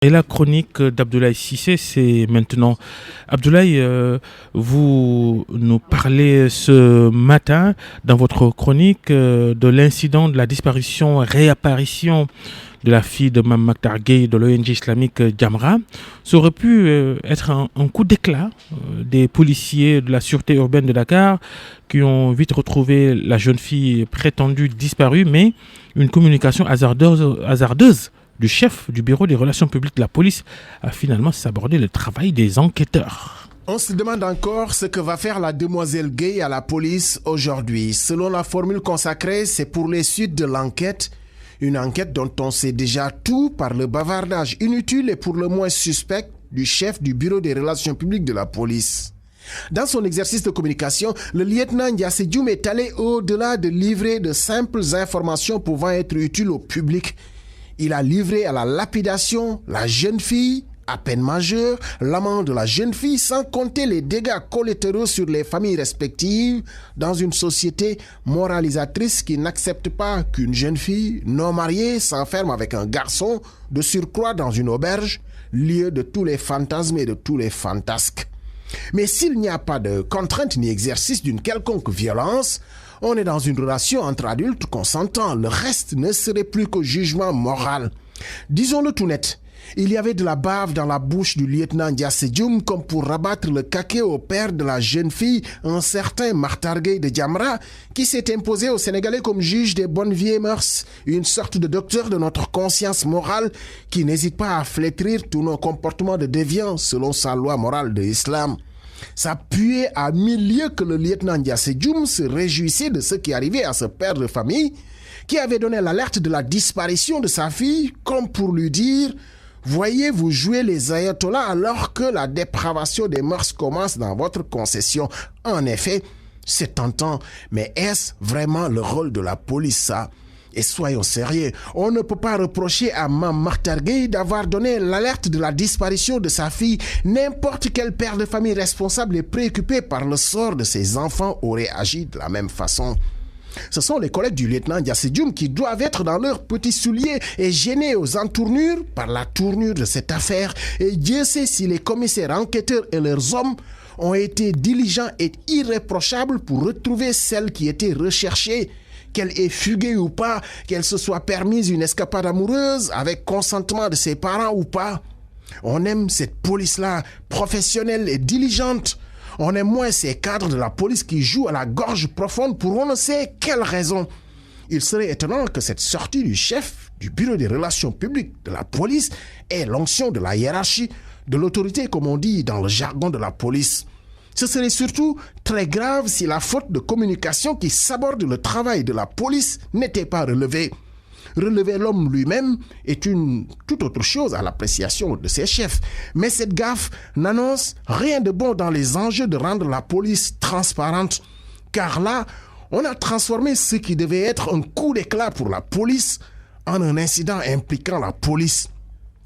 Et la chronique d'Abdoulaye Cissé, c'est maintenant. Abdoulaye, vous nous parlez ce matin dans votre chronique de l'incident de la disparition, réapparition de la fille de Mme Mactar Gueye de l'ONG islamique Jamra. Ça aurait pu être un coup d'éclat des policiers de la sûreté urbaine de Dakar qui ont vite retrouvé la jeune fille prétendue disparue, mais une communication hasardeuse du chef du bureau des relations publiques de la police a finalement sabordé le travail des enquêteurs. On se demande encore ce que va faire la demoiselle Gueye à la police aujourd'hui. Selon la formule consacrée, c'est pour les suites de l'enquête. Une enquête dont on sait déjà tout par le bavardage inutile et pour le moins suspect du chef du bureau des relations publiques de la police. Dans son exercice de communication, le lieutenant Ndiasse Dioum est allé au-delà de livrer de simples informations pouvant être utiles au public. Il a livré à la lapidation la jeune fille, à peine majeure, l'amant de la jeune fille, sans compter les dégâts collatéraux sur les familles respectives dans une société moralisatrice qui n'accepte pas qu'une jeune fille non mariée s'enferme avec un garçon de surcroît dans une auberge, lieu de tous les fantasmes et de tous les fantasques. Mais s'il n'y a pas de contrainte ni exercice d'une quelconque violence, on est dans une relation entre adultes consentants. Le reste ne serait plus que jugement moral. Disons-le tout net, il y avait de la bave dans la bouche du lieutenant Ndiasse Dioum comme pour rabattre le caquet au père de la jeune fille, un certain Mactar Gueye de Jamra, qui s'est imposé aux Sénégalais comme juge des bonnes vieilles mœurs, une sorte de docteur de notre conscience morale qui n'hésite pas à flétrir tous nos comportements de déviants selon sa loi morale de l'islam. Ça puait à 1000 lieues que le lieutenant Ndiasse Dioum se réjouissait de ce qui arrivait à ce père de famille qui avait donné l'alerte de la disparition de sa fille comme pour lui dire « Voyez, vous jouez les ayatollahs alors que la dépravation des mœurs commence dans votre concession. » En effet, c'est tentant, mais est-ce vraiment le rôle de la police ça ? Et soyons sérieux, on ne peut pas reprocher à Mme Mactar Gueye d'avoir donné l'alerte de la disparition de sa fille. N'importe quel père de famille responsable et préoccupé par le sort de ses enfants aurait agi de la même façon. Ce sont les collègues du lieutenant Ndiasse Dioum qui doivent être dans leurs petits souliers et gênés aux entournures par la tournure de cette affaire. Et Dieu sait si les commissaires enquêteurs et leurs hommes ont été diligents et irréprochables pour retrouver celle qui était recherchée. Qu'elle ait fugué ou pas, qu'elle se soit permise une escapade amoureuse avec consentement de ses parents ou pas. On aime cette police-là, professionnelle et diligente. On aime moins ces cadres de la police qui jouent à la gorge profonde pour on ne sait quelle raison. Il serait étonnant que cette sortie du chef du bureau des relations publiques de la police ait l'onction de la hiérarchie, de l'autorité comme on dit dans le jargon de la police. Ce serait surtout très grave si la faute de communication qui saborde le travail de la police n'était pas relevée. Relever l'homme lui-même est une toute autre chose à l'appréciation de ses chefs. Mais cette gaffe n'annonce rien de bon dans les enjeux de rendre la police transparente. Car là, on a transformé ce qui devait être un coup d'éclat pour la police en un incident impliquant la police.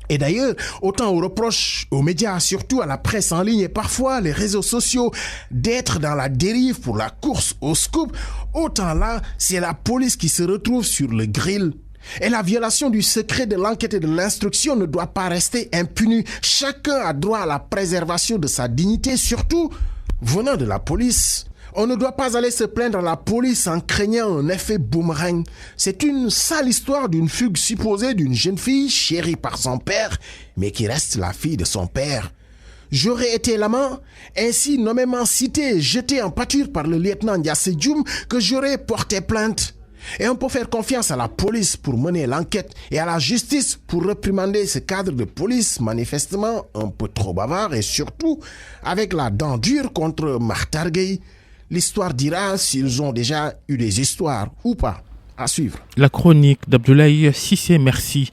Et d'ailleurs, autant on reproche aux médias, surtout à la presse en ligne et parfois les réseaux sociaux, d'être dans la dérive pour la course au scoop, autant là, c'est la police qui se retrouve sur le grill. Et la violation du secret de l'enquête et de l'instruction ne doit pas rester impunie. Chacun a droit à la préservation de sa dignité, surtout venant de la police. On ne doit pas aller se plaindre à la police en craignant un effet boomerang. C'est une sale histoire d'une fugue supposée d'une jeune fille chérie par son père, mais qui reste la fille de son père. J'aurais été l'amant, ainsi nommément cité et jeté en pâture par le lieutenant Ndiasse Dioum, que j'aurais porté plainte. Et on peut faire confiance à la police pour mener l'enquête et à la justice pour réprimander ce cadre de police manifestement un peu trop bavard et surtout avec la dent dure contre Mactar Gueye. L'histoire dira s'ils ont déjà eu des histoires ou pas. À suivre. La chronique d'Abdoulaye Cissé, merci.